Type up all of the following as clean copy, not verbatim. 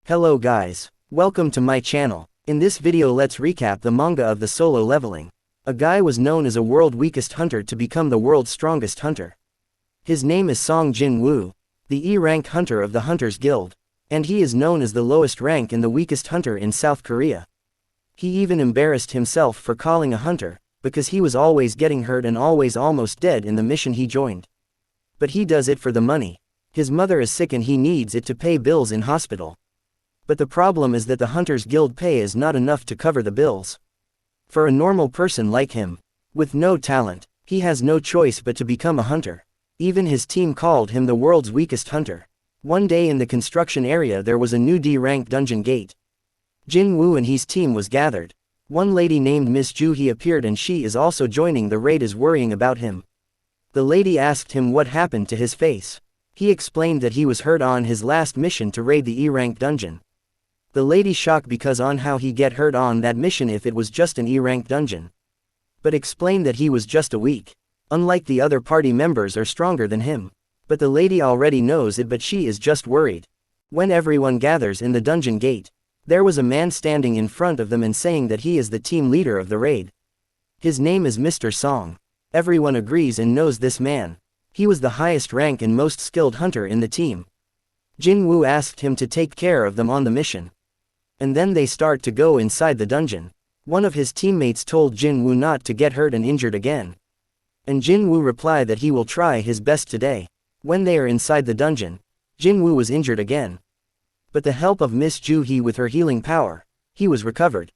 Hello guys. Welcome to my channel. In this video let's recap the manga of the solo leveling. A guy was known as a world weakest hunter to become the world's strongest hunter. His name is Song Jin-woo, the E-rank hunter of the Hunters Guild, and he is known as the lowest rank and the weakest hunter in South Korea. He even embarrassed himself for calling a hunter, because he was always getting hurt and always almost dead in the mission he joined. But he does it for the money. His mother is sick and he needs it to pay bills in hospital. But the problem is that the Hunters Guild pay is not enough to cover the bills. For a normal person like him, with no talent, he has no choice but to become a hunter. Even his team called him the world's weakest hunter. One day in the construction area there was a new D-rank dungeon gate. Jin-woo and his team was gathered. One lady named Miss Joo-hee appeared and she is also joining the raid, is worrying about him. The lady asked him what happened to his face. He explained that he was hurt on his last mission to raid the E-rank dungeon. The lady shocked because on how he get hurt on that mission if it was just an E-rank dungeon. But explained that he was just a weak. Unlike the other party members are stronger than him. But the lady already knows it, but she is just worried. When everyone gathers in the dungeon gate, there was a man standing in front of them and saying that he is the team leader of the raid. His name is Mr. Song. Everyone agrees and knows this man. He was the highest rank and most skilled hunter in the team. Jin-woo asked him to take care of them on the mission. And then they start to go inside the dungeon. One of his teammates told Jin-woo not to get hurt and injured again. And Jin-woo replied that he will try his best today. When they are inside the dungeon, Jin-woo was injured again. But the help of Miss Joo-hee with her healing power, he was recovered.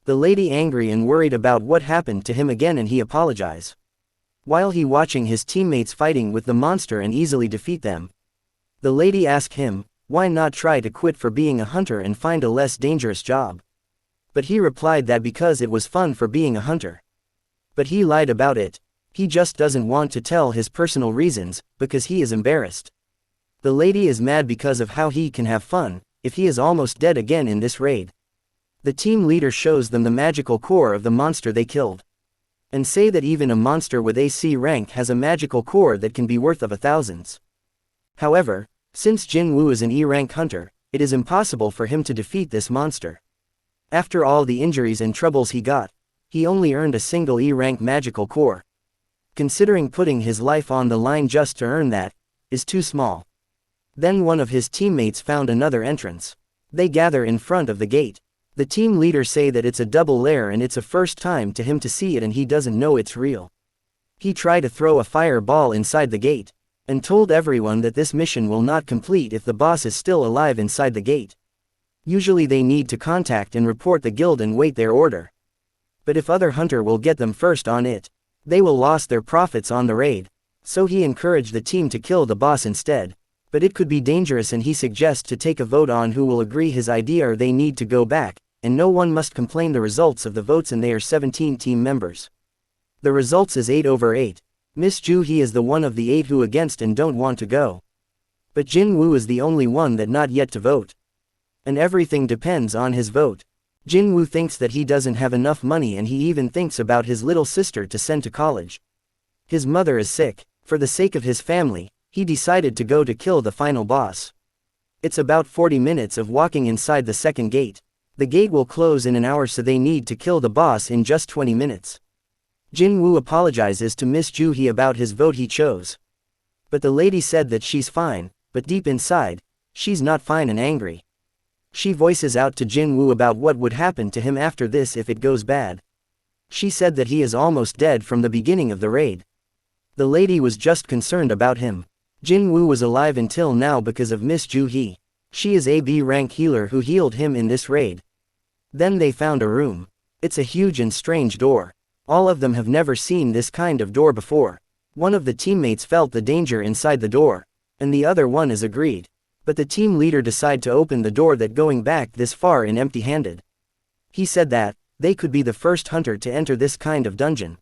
The lady angry and worried about what happened to him again and he apologized. While he watching his teammates fighting with the monster and easily defeat them, the lady asked him, why not try to quit for being a hunter and find a less dangerous job? But he replied that because it was fun for being a hunter. But he lied about it. He just doesn't want to tell his personal reasons, because he is embarrassed. The lady is mad because of how he can have fun, if he is almost dead again in this raid. The team leader shows them the magical core of the monster they killed. And say that even a monster with AC rank has a magical core that can be worth of thousands. However, since Jin-woo is an E-rank hunter, it is impossible for him to defeat this monster. After all the injuries and troubles he got, he only earned a single E-rank magical core. Considering putting his life on the line just to earn that, is too small. Then one of his teammates found another entrance. They gather in front of the gate. The team leader say that it's a double lair and it's a first time to him to see it and he doesn't know it's real. He tried to throw a fireball inside the gate, and told everyone that this mission will not complete if the boss is still alive inside the gate. Usually they need to contact and report the guild and wait their order. But if other hunter will get them first on it, they will lose their profits on the raid. So he encouraged the team to kill the boss instead. But it could be dangerous and he suggests to take a vote on who will agree his idea or they need to go back, and no one must complain the results of the votes and they are 17 team members. The results is 8/8. Miss Joo-hee is the one of the 8 who against and don't want to go. But Jin-woo is the only one that not yet to vote. And everything depends on his vote. Jin-woo thinks that he doesn't have enough money and he even thinks about his little sister to send to college. His mother is sick. For the sake of his family, he decided to go to kill the final boss. It's about 40 minutes of walking inside the second gate. The gate will close in an hour so they need to kill the boss in just 20 minutes. Jin-woo apologizes to Miss Joo-hee about his vote he chose. But the lady said that she's fine, but deep inside, she's not fine and angry. She voices out to Jin-woo about what would happen to him after this if it goes bad. She said that he is almost dead from the beginning of the raid. The lady was just concerned about him. Jin-woo was alive until now because of Miss Joo-hee. She is a B-rank healer who healed him in this raid. Then they found a room. It's a huge and strange door. All of them have never seen this kind of door before. One of the teammates felt the danger inside the door, and the other one is agreed. But the team leader decided to open the door that going back this far in empty-handed. He said that, they could be the first hunter to enter this kind of dungeon.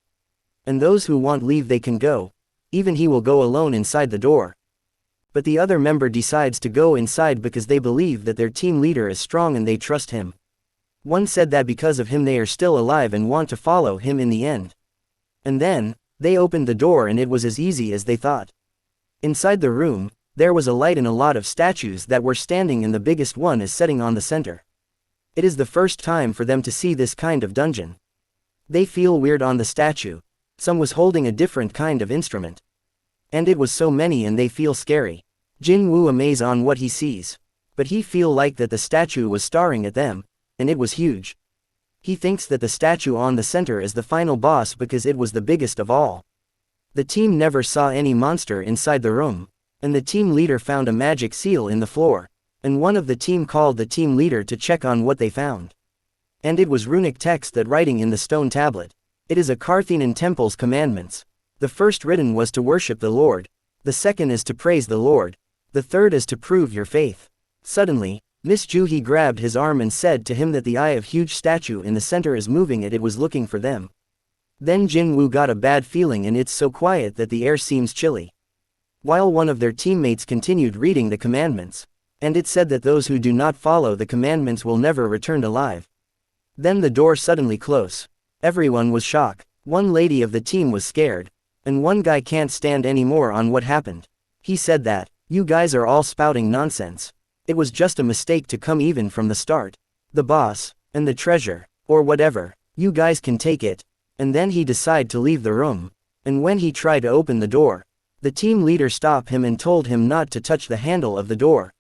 And those who want leave they can go. Even he will go alone inside the door. But the other member decides to go inside because they believe that their team leader is strong and they trust him. One said that because of him they are still alive and want to follow him in the end. And then, they opened the door and it was as easy as they thought. Inside the room, There was a light and a lot of statues that were standing, and the biggest one is setting on the center. It is the first time for them to see this kind of dungeon. They feel weird on the statue. Some was holding a different kind of instrument. And it was so many, and they feel scary. Jin Woo amaze on what he sees. But he feel like that the statue was staring at them, and it was huge. He thinks that the statue on the center is the final boss because it was the biggest of all. The team never saw any monster inside the room, and the team leader found a magic seal in the floor, and one of the team called the team leader to check on what they found. And it was runic text that writing in the stone tablet. It is a Carthenian temple's commandments. The first written was to worship the Lord, the second is to praise the Lord, the third is to prove your faith. Suddenly, Miss Juhi grabbed his arm and said to him that the eye of huge statue in the center is moving, it was looking for them. Then Jin Woo got a bad feeling, and it's so quiet that the air seems chilly. While one of their teammates continued reading the commandments, and it said that those who do not follow the commandments will never return alive. Then the door suddenly closed. Everyone was shocked. One lady of the team was scared, and one guy can't stand anymore on what happened. He said that, "You guys are all spouting nonsense. It was just a mistake to come even from the start. The boss, and the treasure, or whatever, you guys can take it." And then he decided to leave the room. And when he tried to open the door, the team leader stopped him and told him not to touch the handle of the door.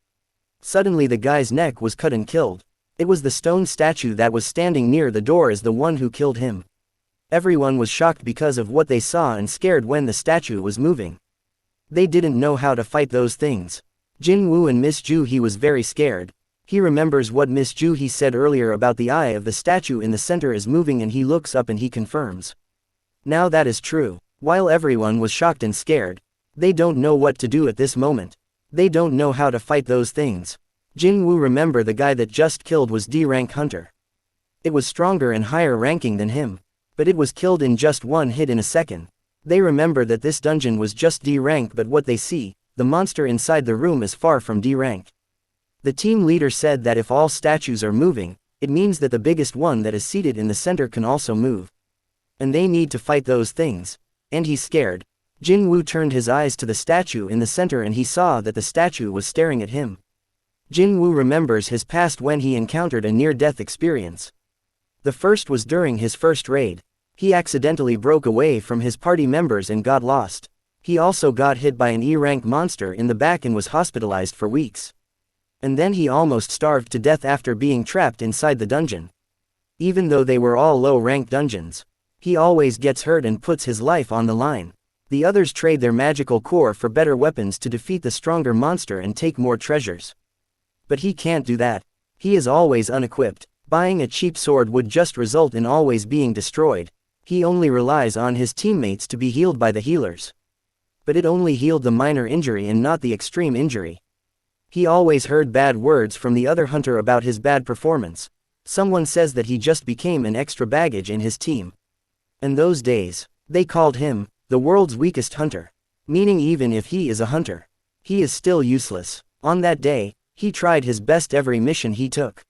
Suddenly the guy's neck was cut and killed. It was the stone statue that was standing near the door as the one who killed him. Everyone was shocked because of what they saw and scared when the statue was moving. They didn't know how to fight those things. Jin Woo and Miss Ju he was very scared. He remembers what Miss Ju he said earlier about the eye of the statue in the center is moving, and he looks up and he confirms. Now that is true. While everyone was shocked and scared, they don't know what to do at this moment. They don't know how to fight those things. Jin Woo remember the guy that just killed was D-rank hunter. It was stronger and higher ranking than him, but it was killed in just one hit in a second. They remember that this dungeon was just D-rank, but what they see, the monster inside the room is far from D-rank. The team leader said that if all statues are moving, it means that the biggest one that is seated in the center can also move. And they need to fight those things. And he's scared. Jin Woo turned his eyes to the statue in the center and he saw that the statue was staring at him. Jin Woo remembers his past when he encountered a near-death experience. The first was during his first raid. He accidentally broke away from his party members and got lost. He also got hit by an E-rank monster in the back and was hospitalized for weeks. And then he almost starved to death after being trapped inside the dungeon. Even though they were all low-rank dungeons, he always gets hurt and puts his life on the line. The others trade their magical core for better weapons to defeat the stronger monster and take more treasures. But he can't do that. He is always unequipped. Buying a cheap sword would just result in always being destroyed. He only relies on his teammates to be healed by the healers. But it only healed the minor injury and not the extreme injury. He always heard bad words from the other hunter about his bad performance. Someone says that he just became an extra baggage in his team. And those days, they called him the world's weakest hunter. Meaning even if he is a hunter, he is still useless. On that day, he tried his best every mission he took,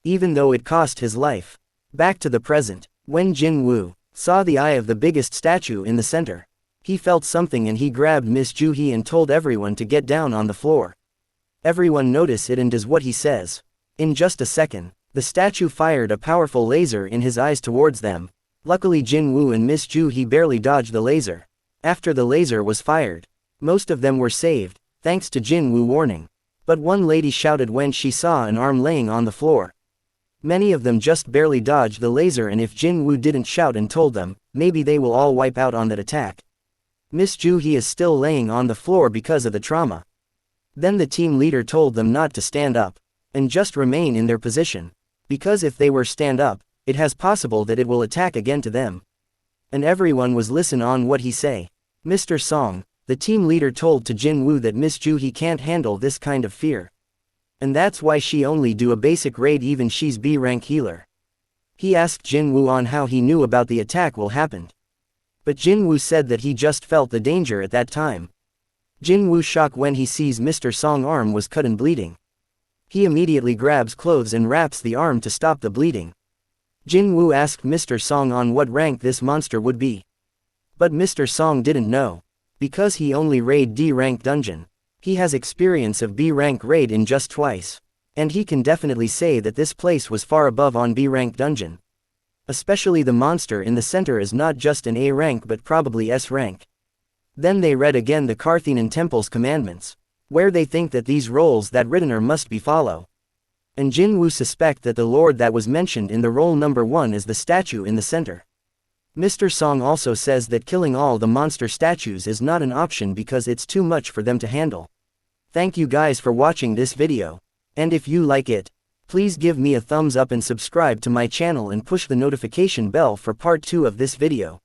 even though it cost his life. Back to the present, when Jin Woo saw the eye of the biggest statue in the center, he felt something and he grabbed Miss Ju Hee and told everyone to get down on the floor. Everyone notice it and does what he says. In just a second, the statue fired a powerful laser in his eyes towards them. Luckily Jin Woo and Miss Ju Hee barely dodged the laser. After the laser was fired, most of them were saved, thanks to Jin Woo warning. But one lady shouted when she saw an arm laying on the floor. Many of them just barely dodged the laser, and if Jin Woo didn't shout and told them, maybe they will all wipe out on that attack. Miss Ju Hee is still laying on the floor because of the trauma. Then the team leader told them not to stand up, and just remain in their position, because if they were stand up, it has possible that it will attack again to them. And everyone was listen on what he say. Mr. Song, the team leader told to Jin Woo that Miss Ju Hee can't handle this kind of fear. And that's why she only do a basic raid even she's B-rank healer. He asked Jin Woo on how he knew about the attack will happen. But Jin Woo said that he just felt the danger at that time. Jin Woo shocked when he sees Mr. Song's arm was cut and bleeding. He immediately grabs clothes and wraps the arm to stop the bleeding. Jin Woo asked Mr. Song on what rank this monster would be. But Mr. Song didn't know, because he only raid D-rank dungeon. He has experience of B rank raid in just twice. And he can definitely say that this place was far above on B rank dungeon. Especially the monster in the center is not just an A rank but probably S rank. Then they read again the Carthenian temple's commandments, where they think that these roles that writtener must be follow. And Jinwoo suspect that the lord that was mentioned in the roll number 1 is the statue in the center. Mr. Song also says that killing all the monster statues is not an option because it's too much for them to handle. Thank you guys for watching this video. And if you like it, please give me a thumbs up and subscribe to my channel and push the notification bell for part 2 of this video.